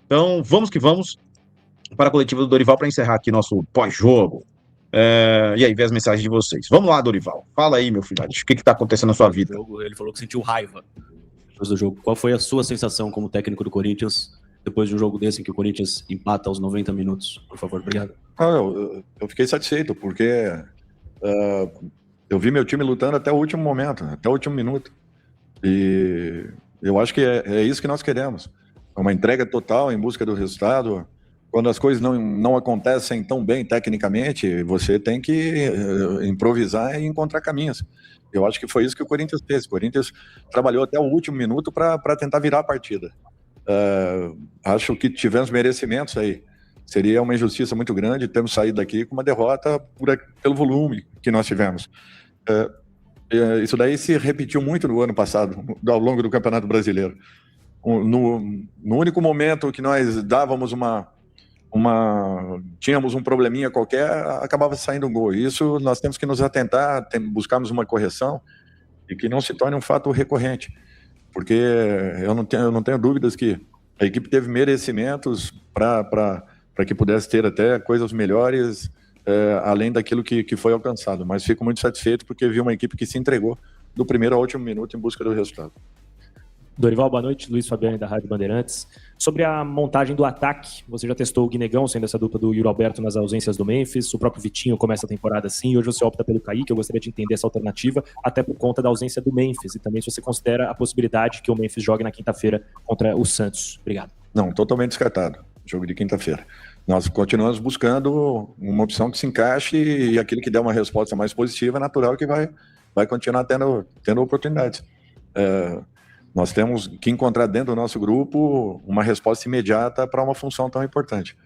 Então, vamos que vamos para a coletiva do Dorival para encerrar aqui nosso pós-jogo. E aí, ver as mensagens de vocês. Vamos lá, Dorival. Fala aí, meu filhote. O que está acontecendo na sua vida? Ele falou que sentiu raiva depois do jogo. Qual foi a sua sensação como técnico do Corinthians depois de um jogo desse em que o Corinthians empata aos 90 minutos? Por favor, obrigado. Eu fiquei satisfeito, porque eu vi meu time lutando até o último momento, até o último minuto. E eu acho que é isso que nós queremos. É uma entrega total em busca do resultado. Quando as coisas não acontecem tão bem tecnicamente, você tem que improvisar e encontrar caminhos. Eu acho que foi isso que o Corinthians fez. O Corinthians trabalhou até o último minuto para tentar virar a partida. Acho que tivemos merecimentos aí. Seria uma injustiça muito grande termos saído daqui com uma derrota pelo volume que nós tivemos. Isso daí se repetiu muito no ano passado, ao longo do Campeonato Brasileiro. No único momento que nós dávamos tínhamos um probleminha qualquer, acabava saindo um gol. Isso nós temos que nos atentar, buscarmos uma correção e que não se torne um fato recorrente, porque eu não tenho dúvidas que a equipe teve merecimentos para que pudesse ter até coisas melhores, além daquilo que foi alcançado. Mas fico muito satisfeito porque vi uma equipe que se entregou do primeiro ao último minuto em busca do resultado. Dorival, boa noite. Luiz Fabiani, da Rádio Bandeirantes. Sobre a montagem do ataque, você já testou o Guinegão, sendo essa dupla do Yuri Alberto nas ausências do Memphis. O próprio Vitinho começa a temporada assim. Hoje você opta pelo Kaique. Eu gostaria de entender essa alternativa, até por conta da ausência do Memphis. E também se você considera a possibilidade que o Memphis jogue na quinta-feira contra o Santos. Obrigado. Não, totalmente descartado. Jogo de quinta-feira. Nós continuamos buscando uma opção que se encaixe e aquele que der uma resposta mais positiva é natural que vai continuar tendo oportunidades. Nós temos que encontrar dentro do nosso grupo uma resposta imediata para uma função tão importante.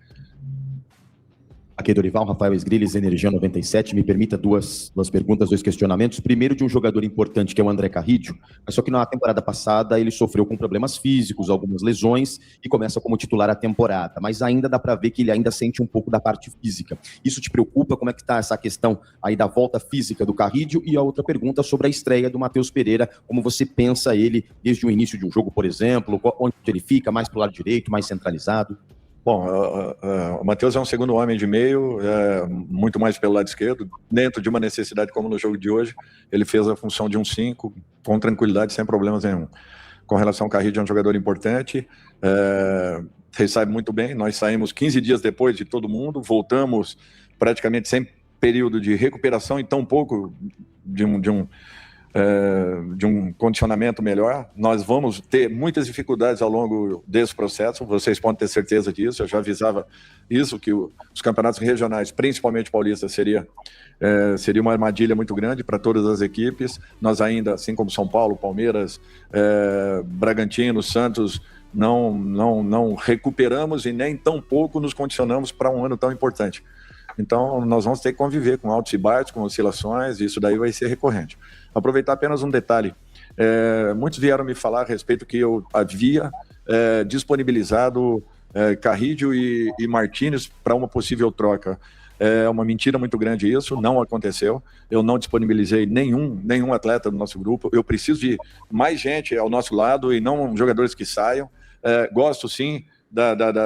Aqui, Dorival, Rafael Esgriles, Energia 97. Me permita duas perguntas, dois questionamentos. Primeiro, de um jogador importante, que é o André Carrillo, mas só que na temporada passada ele sofreu com problemas físicos, algumas lesões, e começa como titular a temporada. Mas ainda dá para ver que ele ainda sente um pouco da parte física. Isso te preocupa? Como é que está essa questão aí da volta física do Carrillo? E a outra pergunta sobre a estreia do Matheus Pereira. Como você pensa ele desde o início de um jogo, por exemplo? Onde ele fica? Mais pro lado direito, mais centralizado? Bom, o Matheus é um segundo homem de meio, muito mais pelo lado esquerdo, dentro de uma necessidade como no jogo de hoje, ele fez a função de um 5, com tranquilidade, sem problemas nenhum. Com relação ao Carrillo, é um jogador importante, vocês sabem muito bem, nós saímos 15 dias depois de todo mundo, voltamos praticamente sem período de recuperação e tão pouco de um condicionamento melhor. Nós vamos ter muitas dificuldades ao longo desse processo, vocês podem ter certeza disso. Eu já avisava isso, que os campeonatos regionais, principalmente paulista, seria uma armadilha muito grande para todas as equipes. Nós ainda, assim como São Paulo, Palmeiras, Bragantino, Santos, não recuperamos e nem tão pouco nos condicionamos para um ano tão importante. Então, nós vamos ter que conviver com altos e baixos, com oscilações, e isso daí vai ser recorrente. Aproveitar apenas um detalhe. Muitos vieram me falar a respeito que eu havia disponibilizado Carrillo e Martínez para uma possível troca. É uma mentira muito grande isso, não aconteceu. Eu não disponibilizei nenhum atleta do nosso grupo. Eu preciso de mais gente ao nosso lado e não jogadores que saiam. Gosto sim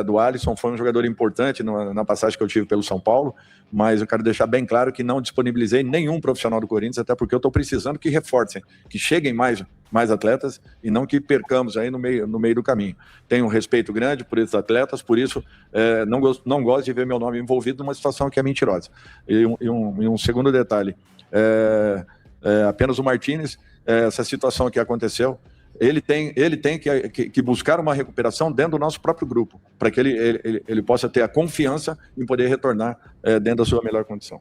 do Alisson, foi um jogador importante na passagem que eu tive pelo São Paulo, mas eu quero deixar bem claro que não disponibilizei nenhum profissional do Corinthians, até porque eu estou precisando que reforcem, que cheguem mais atletas e não que percamos aí no meio do caminho. Tenho um respeito grande por esses atletas, por isso não gosto de ver meu nome envolvido numa situação que é mentirosa. E um segundo detalhe, apenas o Martínez, essa situação que aconteceu, ele tem que buscar uma recuperação dentro do nosso próprio grupo, para que ele possa ter a confiança em poder retornar dentro da sua melhor condição.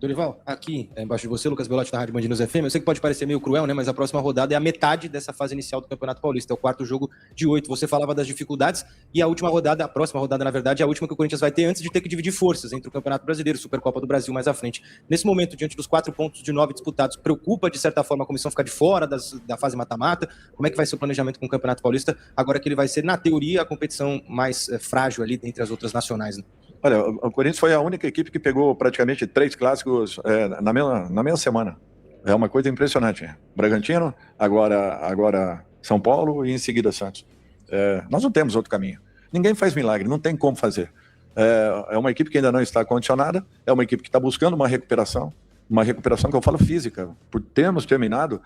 Dorival, aqui embaixo de você, Lucas Belotti, da Rádio Band News FM. Eu sei que pode parecer meio cruel, né? Mas a próxima rodada é a metade dessa fase inicial do Campeonato Paulista. É o quarto jogo de 8. Você falava das dificuldades e a próxima rodada, na verdade, é a última que o Corinthians vai ter antes de ter que dividir forças entre o Campeonato Brasileiro, Supercopa do Brasil mais à frente. Nesse momento, diante dos 4 pontos de 9 disputados, preocupa, de certa forma, a comissão ficar de fora da fase mata-mata? Como é que vai ser o planejamento com o Campeonato Paulista, agora que ele vai ser, na teoria, a competição mais frágil ali entre as outras nacionais, né? Olha, o Corinthians foi a única equipe que pegou praticamente 3 clássicos na mesma semana. É uma coisa impressionante. Bragantino, agora São Paulo e em seguida Santos. Nós não temos outro caminho. Ninguém faz milagre, não tem como fazer. É uma equipe que ainda não está condicionada, é uma equipe que está buscando uma recuperação que eu falo física, por termos terminado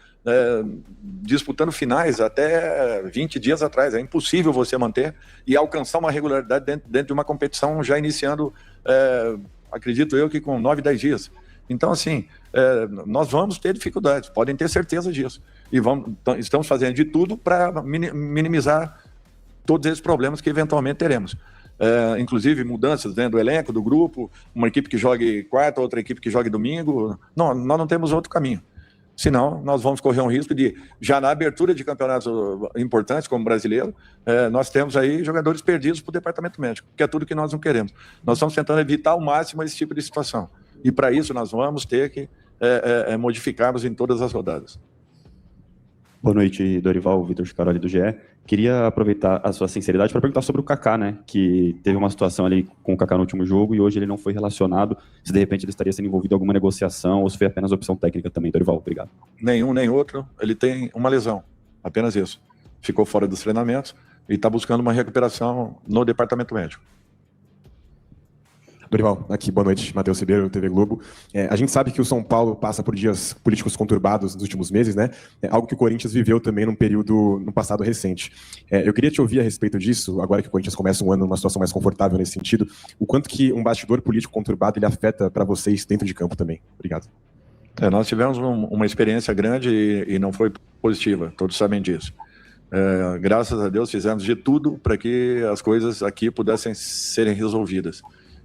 disputando finais até 20 dias atrás. É impossível você manter e alcançar uma regularidade dentro de uma competição já iniciando, acredito eu, que com 9, 10 dias. Então, assim, nós vamos ter dificuldades, podem ter certeza disso. E estamos fazendo de tudo para minimizar todos esses problemas que eventualmente teremos. Inclusive mudanças dentro do elenco, do grupo, uma equipe que jogue quarta, outra equipe que jogue domingo. Não, nós não temos outro caminho. Senão, nós vamos correr um risco de, já na abertura de campeonatos importantes, como o brasileiro, nós temos aí jogadores perdidos para o departamento médico, que é tudo que nós não queremos. Nós estamos tentando evitar ao máximo esse tipo de situação. E para isso nós vamos ter que modificarmos em todas as rodadas. Boa noite, Dorival, Vitor Scaroli do GE. Queria aproveitar a sua sinceridade para perguntar sobre o Kaká, né? Que teve uma situação ali com o Kaká no último jogo e hoje ele não foi relacionado. Se de repente ele estaria sendo envolvido em alguma negociação ou se foi apenas opção técnica também, Dorival. Obrigado. Nenhum, nem outro. Ele tem uma lesão, apenas isso. Ficou fora dos treinamentos e está buscando uma recuperação no departamento médico. Dorival, aqui, boa noite, Matheus Ribeiro, TV Globo. A gente sabe que o São Paulo passa por dias políticos conturbados nos últimos meses, né? Algo que o Corinthians viveu também no passado recente. Eu queria te ouvir a respeito disso, agora que o Corinthians começa um ano numa situação mais confortável nesse sentido, o quanto que um bastidor político conturbado ele afeta para vocês dentro de campo também. Obrigado. Nós tivemos uma experiência grande e não foi positiva, todos sabem disso. Graças a Deus fizemos de tudo para que as coisas aqui pudessem serem resolvidas.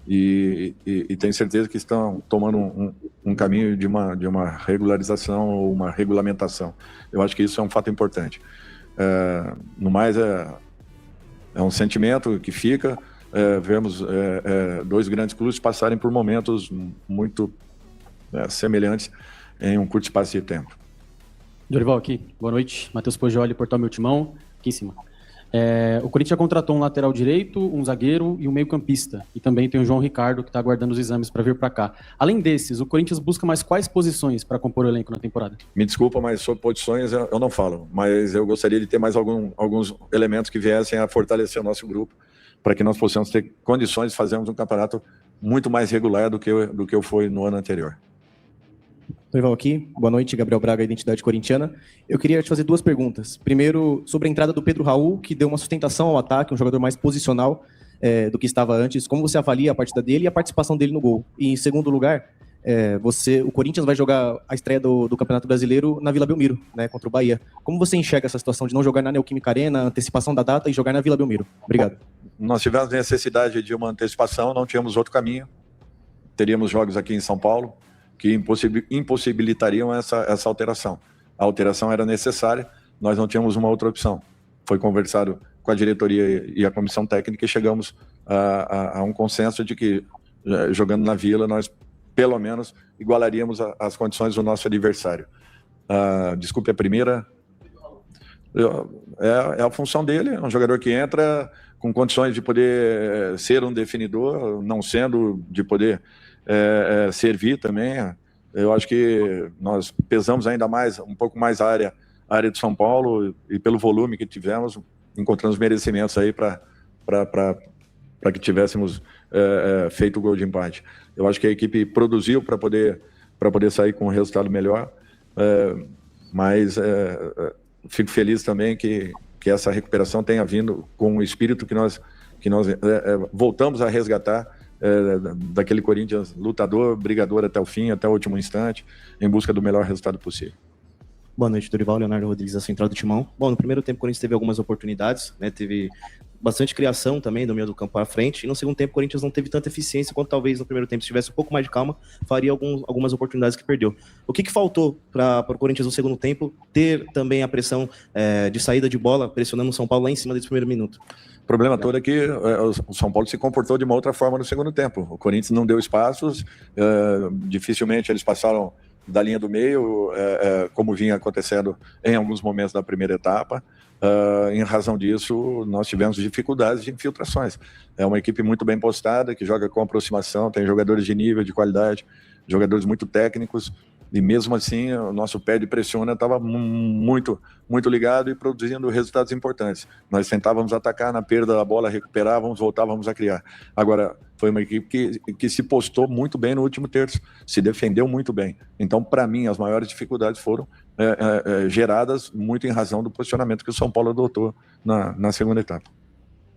E tenho certeza que estão tomando um caminho de uma regularização ou uma regulamentação. Eu acho que isso é um fato importante. No mais, é um sentimento que fica. Vemos dois grandes clubes passarem por momentos muito semelhantes em um curto espaço de tempo. Dorival aqui, boa noite. Matheus Pojoli, Portal Meu Timão, aqui em cima. O Corinthians já contratou um lateral direito, um zagueiro e um meio-campista. E também tem o João Ricardo, que está aguardando os exames para vir para cá. Além desses, o Corinthians busca mais quais posições para compor o elenco na temporada? Me desculpa, mas sobre posições eu não falo. Mas eu gostaria de ter mais alguns elementos que viessem a fortalecer o nosso grupo, para que nós possamos ter condições de fazermos um campeonato muito mais regular do que foi no ano anterior. Dorival aqui, boa noite, Gabriel Braga, Identidade Corintiana. Eu queria te fazer duas perguntas. Primeiro, sobre a entrada do Pedro Raul, que deu uma sustentação ao ataque, um jogador mais posicional do que estava antes. Como você avalia a partida dele e a participação dele no gol? E em segundo lugar, o Corinthians vai jogar a estreia do Campeonato Brasileiro na Vila Belmiro, né, contra o Bahia. Como você enxerga essa situação de não jogar na Neoquímica Arena, antecipação da data e jogar na Vila Belmiro? Obrigado. Nós tivemos necessidade de uma antecipação, não tínhamos outro caminho. Teríamos jogos aqui em São Paulo que impossibilitariam essa alteração. A alteração era necessária, nós não tínhamos uma outra opção. Foi conversado com a diretoria e a comissão técnica e chegamos a um consenso de que, jogando na Vila, nós, pelo menos, igualaríamos as condições do nosso adversário. Desculpe a primeira. É a função dele, é um jogador que entra com condições de poder ser um definidor, não sendo de poder servir também. Eu acho que nós pesamos ainda mais, um pouco mais a área de São Paulo e pelo volume que tivemos, encontramos merecimentos aí para que tivéssemos feito o gol de empate. Eu acho que a equipe produziu para poder sair com um resultado melhor, mas fico feliz também que essa recuperação tenha vindo com o espírito que nós voltamos a resgatar daquele Corinthians lutador, brigador até o fim, até o último instante, em busca do melhor resultado possível. Boa noite, Dorival, Leonardo Rodrigues, da Central do Timão. Bom, no primeiro tempo o Corinthians teve algumas oportunidades, né? Teve bastante criação também do meio do campo à frente, e no segundo tempo o Corinthians não teve tanta eficiência quanto talvez no primeiro tempo. Se tivesse um pouco mais de calma, faria algumas oportunidades que perdeu. O que faltou para o Corinthians no segundo tempo ter também a pressão de saída de bola, pressionando o São Paulo lá em cima desse primeiro minuto? O problema todo é que o São Paulo se comportou de uma outra forma no segundo tempo. O Corinthians não deu espaços, dificilmente eles passaram da linha do meio, como vinha acontecendo em alguns momentos da primeira etapa. Em razão disso, nós tivemos dificuldades de infiltrações. É uma equipe muito bem postada, que joga com aproximação, tem jogadores de nível, de qualidade, jogadores muito técnicos, E mesmo assim, o nosso pé de pressiona estava muito ligado e produzindo resultados importantes. Nós tentávamos atacar na perda da bola, recuperávamos, voltávamos a criar. Agora, foi uma equipe que se postou muito bem no último terço, se defendeu muito bem. Então, para mim, as maiores dificuldades foram geradas muito em razão do posicionamento que o São Paulo adotou na segunda etapa.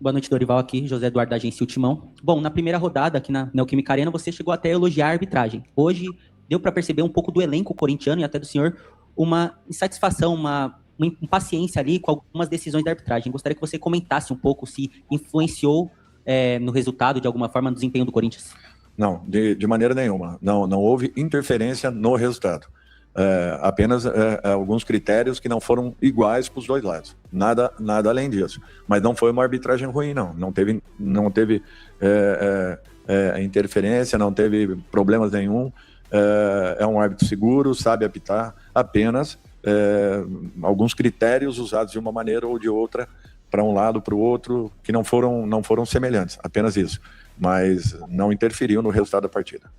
Boa noite, Dorival, aqui, José Eduardo da agência Ultimão. Bom, na primeira rodada aqui na Neoquímica Arena, você chegou até a elogiar a arbitragem. Hoje, deu para perceber um pouco do elenco corintiano e até do senhor uma insatisfação, uma impaciência ali com algumas decisões da arbitragem. Gostaria que você comentasse um pouco se influenciou no resultado, de alguma forma, no desempenho do Corinthians. Não, de maneira nenhuma. Não houve interferência no resultado. Apenas alguns critérios que não foram iguais para os dois lados. Nada além disso. Mas não foi uma arbitragem ruim, não. Não teve interferência, não teve problemas nenhum. É um árbitro seguro, sabe apitar. Apenas alguns critérios usados de uma maneira ou de outra para um lado, para o outro, que não foram semelhantes. Apenas isso. Mas não interferiu no resultado da partida.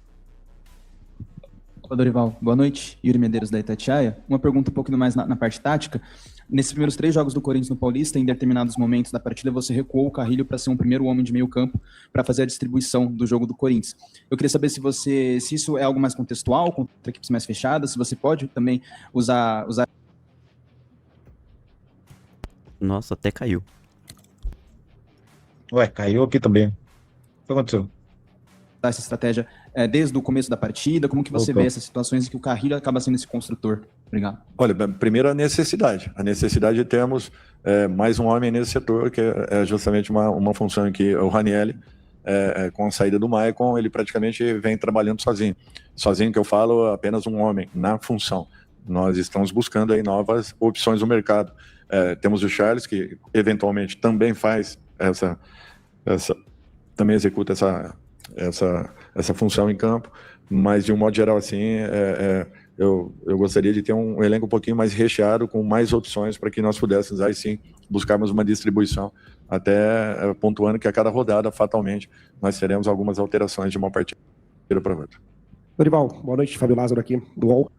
Olá, Dorival. Boa noite. Yuri Medeiros, da Itatiaia. Uma pergunta um pouco mais na parte tática. Nesses primeiros 3 jogos do Corinthians no Paulista, em determinados momentos da partida, você recuou o Carrilho para ser um primeiro homem de meio campo para fazer a distribuição do jogo do Corinthians. Eu queria saber se isso é algo mais contextual, contra equipes mais fechadas, se você pode também usar... Nossa, até caiu. Ué, caiu aqui também. O que aconteceu? Essa estratégia desde o começo da partida, como que você vê essas situações em que o Carrilho acaba sendo esse construtor? Obrigado. Olha, primeiro a necessidade de termos mais um homem nesse setor, que é justamente uma função em que o Ranieri, com a saída do Maicon, ele praticamente vem trabalhando sozinho que eu falo, apenas um homem na função. Nós estamos buscando aí novas opções no mercado. Temos o Charles, que eventualmente também faz também executa essa função em campo, mas de um modo geral assim, eu gostaria de ter um elenco um pouquinho mais recheado, com mais opções, para que nós pudéssemos aí sim buscarmos uma distribuição, até pontuando que a cada rodada, fatalmente, nós teremos algumas alterações de uma partida para outra. Dorival, boa noite, Fábio Lázaro aqui, do UOL.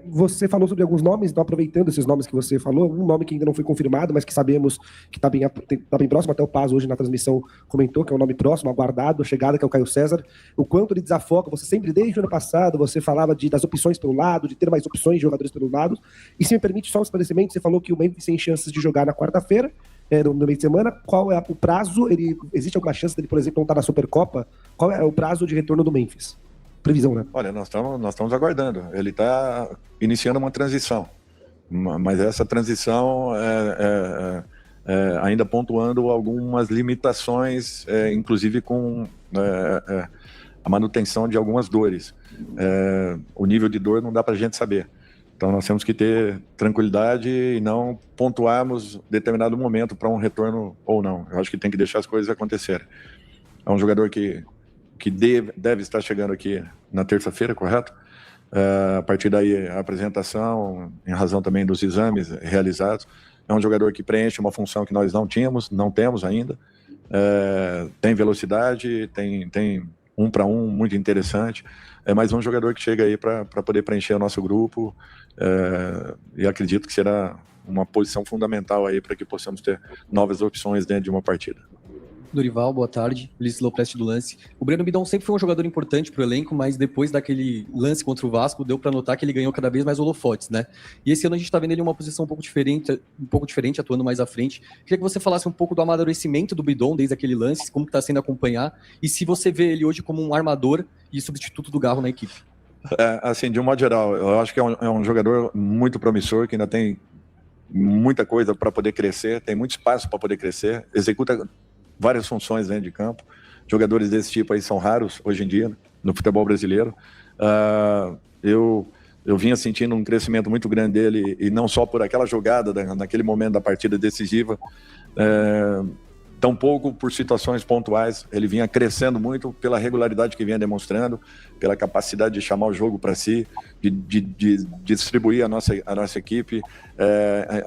Você falou sobre alguns nomes, então aproveitando esses nomes que você falou, um nome que ainda não foi confirmado, mas que sabemos que está bem próximo, até o Paz hoje na transmissão comentou que é um nome próximo, aguardado, a chegada, que é o Caio César. O quanto ele desafoca, você sempre, desde o ano passado, você falava das opções pelo lado, de ter mais opções de jogadores pelo lado, e se me permite só um esclarecimento, você falou que o Memphis tem chances de jogar na quarta-feira, no meio de semana. Qual é o prazo? Existe alguma chance dele, por exemplo, não estar na Supercopa? Qual é o prazo de retorno do Memphis? Previsão, né? Olha, nós estamos aguardando. Ele está iniciando uma transição, mas essa transição ainda pontuando algumas limitações, inclusive com a manutenção de algumas dores. O nível de dor não dá para a gente saber. Então nós temos que ter tranquilidade e não pontuarmos determinado momento para um retorno ou não. Eu acho que tem que deixar as coisas acontecerem. É um jogador que deve estar chegando aqui na terça-feira, correto? A partir daí, a apresentação, em razão também dos exames realizados, é um jogador que preenche uma função que nós não temos ainda. Tem velocidade, tem 1-1 muito interessante. É mais um jogador que chega aí para poder preencher o nosso grupo, e acredito que será uma posição fundamental aí para que possamos ter novas opções dentro de uma partida. Dorival, boa tarde. Ulisses Lopresti do Lance. O Breno Bidon sempre foi um jogador importante pro elenco, mas depois daquele lance contra o Vasco, deu para notar que ele ganhou cada vez mais holofotes, né? E esse ano a gente tá vendo ele em uma posição um pouco diferente, atuando mais à frente. Queria que você falasse um pouco do amadurecimento do Bidon desde aquele lance, como que tá sendo acompanhar, e se você vê ele hoje como um armador e substituto do Garro na equipe. Assim, de um modo geral, eu acho que é um jogador muito promissor, que ainda tem muita coisa para poder crescer, tem muito espaço para poder crescer, executa várias funções dentro de campo. Jogadores desse tipo aí são raros hoje em dia no futebol brasileiro. Eu vinha sentindo um crescimento muito grande dele, e não só por aquela jogada naquele momento da partida decisiva, tampouco por situações pontuais. Ele vinha crescendo muito pela regularidade que vinha demonstrando, pela capacidade de chamar o jogo para si, de distribuir a nossa equipe.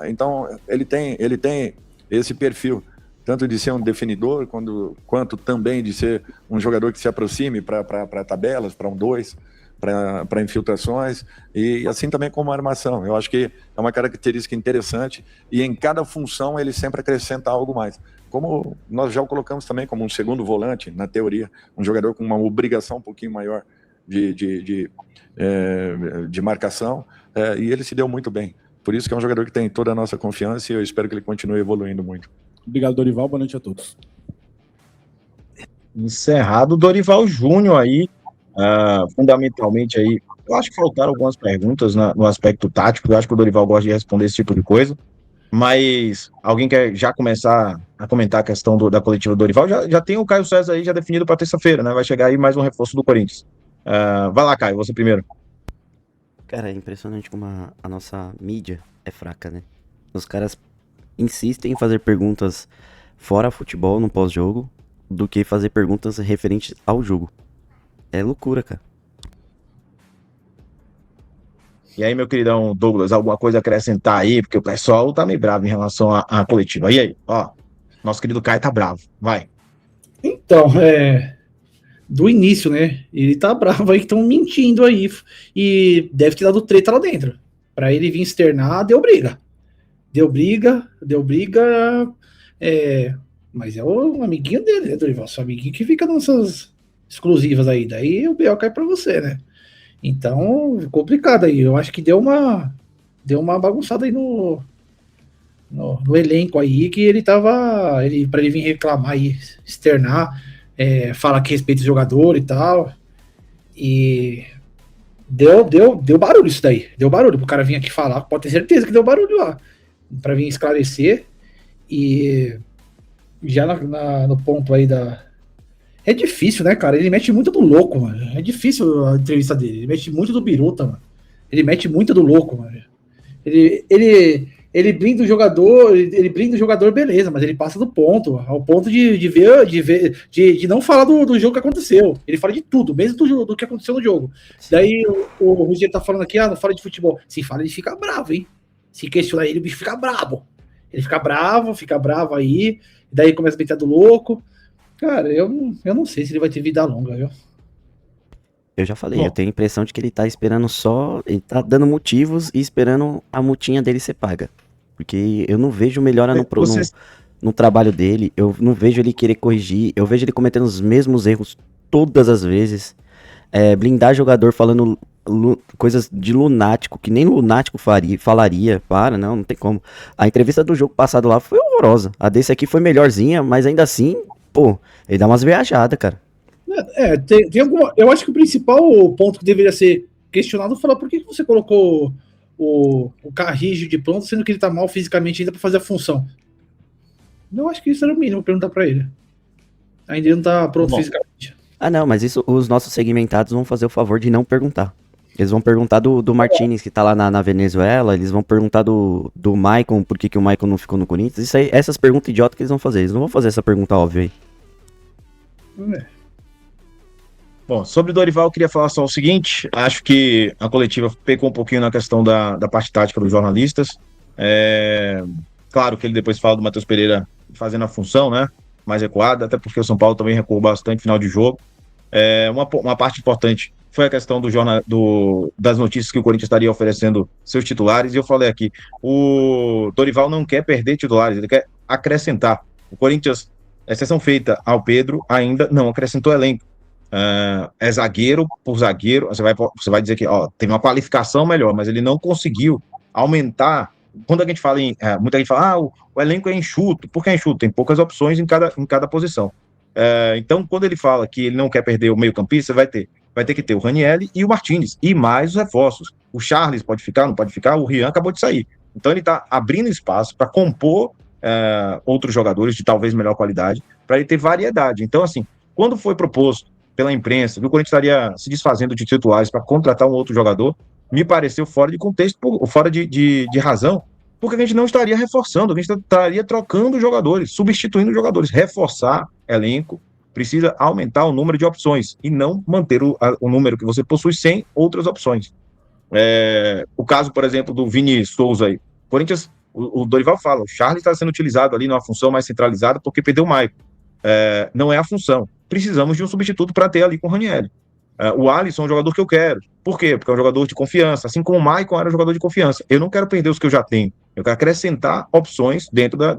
Então ele tem esse perfil, tanto de ser um definidor, quanto também de ser um jogador que se aproxime para tabelas, para 1-2. para infiltrações, e assim também como armação. Eu acho que é uma característica interessante, e em cada função ele sempre acrescenta algo mais. Como nós já o colocamos também como um segundo volante, na teoria, um jogador com uma obrigação um pouquinho maior de marcação, e ele se deu muito bem. Por isso que é um jogador que tem toda a nossa confiança, e eu espero que ele continue evoluindo muito. Obrigado, Dorival. Boa noite a todos. Encerrado o Dorival Júnior aí, fundamentalmente aí, eu acho que faltaram algumas perguntas no aspecto tático, eu acho que o Dorival gosta de responder esse tipo de coisa, mas alguém quer já começar a comentar a questão da coletiva do Dorival? Já tem o Caio César aí já definido para terça-feira, né? Vai chegar aí mais um reforço do Corinthians. Vai lá, Caio, você primeiro. Cara, é impressionante como a nossa mídia é fraca, né? Os caras insistem em fazer perguntas fora futebol no pós-jogo do que fazer perguntas referentes ao jogo. É loucura, cara. E aí, meu queridão Douglas, alguma coisa a acrescentar aí? Porque o pessoal tá meio bravo em relação à coletiva. E aí, ó, nosso querido Caio tá bravo. Vai. Então, do início, né? Ele tá bravo aí que estão mentindo aí. E deve ter dado treta lá dentro. Pra ele vir externar, deu briga. Mas é o amiguinho dele, né, Dorival? Seu amiguinho que fica nessas exclusivas aí. Daí o B.O. cai pra você, né? Então, complicado aí. Eu acho que deu uma bagunçada aí no elenco aí, que ele tava. Pra ele vir reclamar aí, externar, falar que respeita o jogador e tal. E deu barulho isso daí. Deu barulho pro cara vir aqui falar. Pode ter certeza que deu barulho lá. Pra vir esclarecer. E já no ponto aí da. É difícil, né, cara? Ele mete muito do louco, mano. É difícil a entrevista dele. Ele mete muito do biruta, mano. Ele mete muito do louco, mano. Ele brinda o jogador, beleza, mas ele passa do ponto, ao ponto de não falar do jogo que aconteceu. Ele fala de tudo, mesmo do que aconteceu no jogo. Sim. Daí o Rogério tá falando aqui, não fala de futebol. Se fala, ele fica bravo, hein? Se questionar ele, o bicho fica bravo. Ele fica bravo aí, daí começa a brincar do louco. Cara, eu não sei se ele vai ter vida longa, viu? Eu já falei, eu tenho a impressão de que ele tá esperando ele tá dando motivos e esperando a multinha dele ser paga. Porque eu não vejo melhora no trabalho dele, eu não vejo ele querer corrigir, eu vejo ele cometendo os mesmos erros todas as vezes. Blindar jogador falando coisas de lunático, que nem lunático falaria. Não tem como. A entrevista do jogo passado lá foi horrorosa. A desse aqui foi melhorzinha, mas ainda assim, pô, ele dá umas viajadas, cara. Tem alguma. Eu acho que o principal ponto que deveria ser questionado é falar por que você colocou o Carrijo de pronto, sendo que ele tá mal fisicamente ainda pra fazer a função. Eu acho que isso era o mínimo perguntar pra ele. Ainda ele não tá pronto fisicamente. Não, mas isso os nossos segmentados vão fazer o favor de não perguntar. Eles vão perguntar do Martínez, que tá lá na Venezuela, eles vão perguntar do Maicon, por que o Maicon não ficou no Corinthians. Isso aí, essas perguntas idiotas que eles vão fazer. Eles não vão fazer essa pergunta óbvia aí. Bom, sobre o Dorival, eu queria falar só o seguinte, acho que a coletiva pecou um pouquinho na questão da parte tática dos jornalistas. Claro que ele depois fala do Matheus Pereira fazendo a função, né, mais recuada, até porque o São Paulo também recuou bastante no final de jogo. Uma parte importante foi a questão das notícias que o Corinthians estaria oferecendo seus titulares, e eu falei aqui, o Dorival não quer perder titulares, ele quer acrescentar. O Corinthians, exceção feita ao Pedro, ainda não acrescentou elenco. É zagueiro por zagueiro, você vai dizer que tem uma qualificação melhor, mas ele não conseguiu aumentar. Quando a gente fala muita gente fala, o elenco é enxuto. Por que é enxuto? Tem poucas opções em cada posição. Então, quando ele fala que ele não quer perder o meio-campista, vai ter que ter o Ranieri e o Martínez, e mais os reforços. O Charles pode ficar, não pode ficar, o Rian acabou de sair. Então, ele está abrindo espaço para compor outros jogadores de talvez melhor qualidade, para ele ter variedade. Então, assim, quando foi proposto pela imprensa, que o Corinthians estaria se desfazendo de titulares para contratar um outro jogador, me pareceu fora de contexto, fora de razão, porque a gente não estaria reforçando, a gente estaria trocando jogadores, substituindo jogadores. Reforçar elenco precisa aumentar o número de opções e não manter o número que você possui sem outras opções. O caso, por exemplo, do Vini Souza aí. Corinthians, o Dorival fala, o Charles está sendo utilizado ali numa função mais centralizada porque perdeu o Maicon. Não é a função. Precisamos de um substituto para ter ali com o Ranieri. O Alisson é um jogador que eu quero. Por quê? Porque é um jogador de confiança, assim como o Maicon era um jogador de confiança. Eu não quero perder os que eu já tenho. Eu quero acrescentar opções dentro da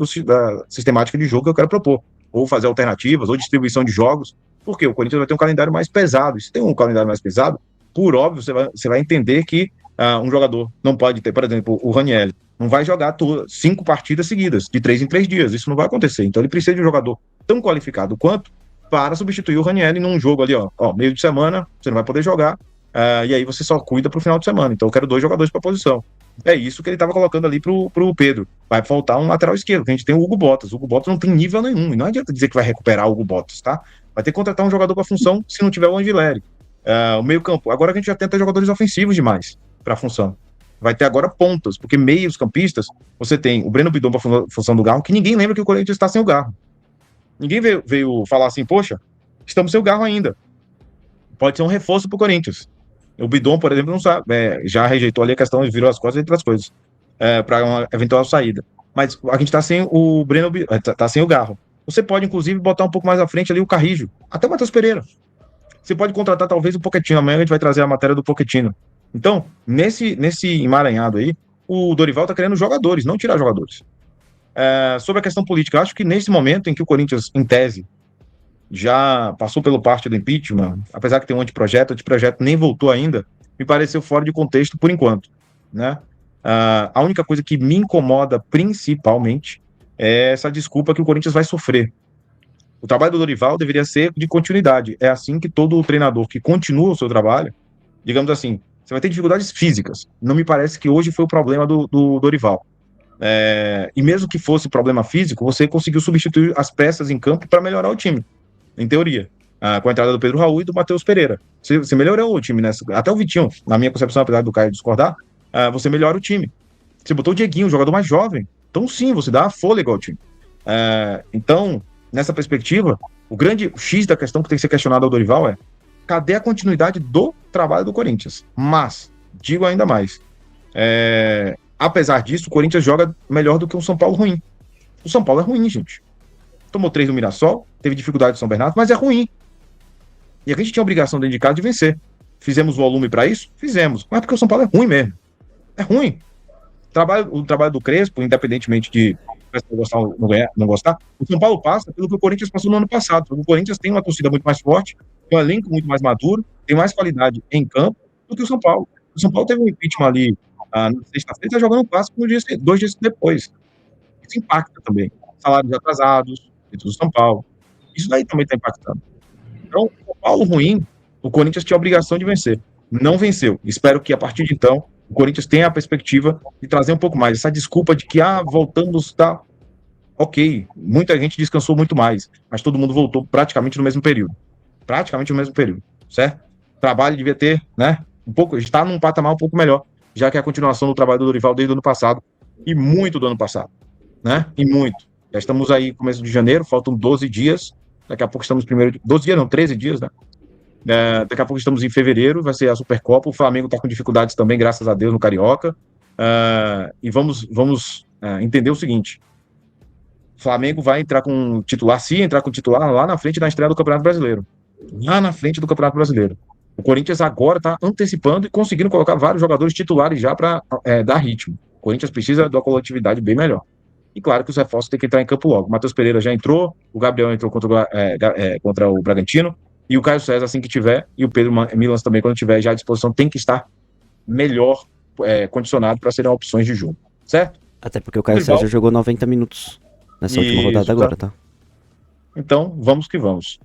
sistemática de jogo que eu quero propor. Ou fazer alternativas, ou distribuição de jogos. Porque o Corinthians vai ter um calendário mais pesado. E se tem um calendário mais pesado, por óbvio, você vai entender que um jogador não pode ter, por exemplo, o Ranieri, não vai jogar 5 partidas seguidas, de 3 em 3 dias. Isso não vai acontecer. Então ele precisa de um jogador tão qualificado quanto para substituir o Ranieri num jogo ali, meio de semana, você não vai poder jogar, e aí você só cuida pro final de semana. Então eu quero 2 jogadores para posição. É isso que ele estava colocando ali pro Pedro. Vai faltar um lateral esquerdo, que a gente tem o Hugo Bottas. O Hugo Bottas não tem nível nenhum, e não adianta dizer que vai recuperar o Hugo Bottas, tá? Vai ter que contratar um jogador para função se não tiver o Angileri. O meio campo, agora a gente já tenta jogadores ofensivos demais para a função. Vai ter agora pontas, porque meios campistas, você tem o Breno Bidon para função do Garro, que ninguém lembra que o Corinthians está sem o Garro. Ninguém veio falar assim, poxa, estamos sem o Garro ainda. Pode ser um reforço para o Corinthians. O Bidon, por exemplo, não sabe, já rejeitou ali a questão e virou as costas entre as coisas, para uma eventual saída. Mas a gente está sem o Breno, tá sem o Garro. Você pode, inclusive, botar um pouco mais à frente ali o Carrijo, até o Matheus Pereira. Você pode contratar talvez o Pochettino. Amanhã a gente vai trazer a matéria do Pochettino. Então, nesse emaranhado aí, o Dorival está querendo jogadores, não tirar jogadores. Sobre a questão política, eu acho que nesse momento em que o Corinthians, em tese, já passou pelo parte do impeachment, apesar que tem um anteprojeto, o anteprojeto nem voltou ainda, me pareceu fora de contexto por enquanto, né? A única coisa que me incomoda principalmente é essa desculpa que o Corinthians vai sofrer. O trabalho do Dorival deveria ser de continuidade. É assim que todo treinador que continua o seu trabalho, digamos assim, você vai ter dificuldades físicas. Não me parece que hoje foi o problema do Dorival. E mesmo que fosse problema físico, você conseguiu substituir as peças em campo para melhorar o time, em teoria. Com a entrada do Pedro Raul e do Matheus Pereira. Você melhorou o time, né? Até o Vitinho, na minha concepção, apesar do Caio discordar, você melhora o time. Você botou o Dieguinho, um jogador mais jovem. Então, sim, você dá fôlego ao time. Então, nessa perspectiva, o grande X da questão que tem que ser questionado ao Dorival é: cadê a continuidade do trabalho do Corinthians? Mas, digo ainda mais, apesar disso, o Corinthians joga melhor do que um São Paulo ruim. O São Paulo é ruim, gente. Tomou 3 no Mirassol, teve dificuldade do São Bernardo, mas é ruim. E a gente tinha a obrigação dentro de casa de vencer. Fizemos volume para isso? Fizemos. Mas porque o São Paulo é ruim mesmo. É ruim. O trabalho do Crespo, independentemente de gostar ou não gostar, o São Paulo passa pelo que o Corinthians passou no ano passado. O Corinthians tem uma torcida muito mais forte, tem um elenco muito mais maduro, tem mais qualidade em campo do que o São Paulo. O São Paulo teve um impeachment ali na sexta-feira, está jogando um clássico 2 dias depois. Isso impacta também. Salários atrasados dentro do São Paulo. Isso daí também está impactando. Então, o São Paulo ruim, o Corinthians tinha a obrigação de vencer. Não venceu. Espero que, a partir de então, o Corinthians tenha a perspectiva de trazer um pouco mais. Essa desculpa de que, voltamos, tá? Ok, muita gente descansou muito mais, mas todo mundo voltou praticamente no mesmo período. Certo? O trabalho devia ter, né? Está num patamar um pouco melhor, já que é a continuação do trabalho do Dorival desde o ano passado, e muito do ano passado, né? E muito. Já estamos aí, começo de janeiro, faltam 12 dias, daqui a pouco estamos 12 dias, não, 13 dias, né? Daqui a pouco estamos em fevereiro, vai ser a Supercopa, o Flamengo está com dificuldades também, graças a Deus, no Carioca, e vamos entender o seguinte: o Flamengo vai entrar com titular, se entrar com titular, lá na frente da estreia do Campeonato Brasileiro. Lá na frente do Campeonato Brasileiro. O Corinthians agora está antecipando e conseguindo colocar vários jogadores titulares já para dar ritmo. O Corinthians precisa de uma coletividade bem melhor. E claro que os reforços têm que entrar em campo logo. O Matheus Pereira já entrou, o Gabriel entrou contra o Bragantino, e o Caio César assim que tiver, e o Pedro Milans também, quando tiver já à disposição, tem que estar melhor condicionado para serem opções de jogo. Certo? Até porque o Caio César jogou 90 minutos nessa última rodada agora, tá? Então, vamos que vamos.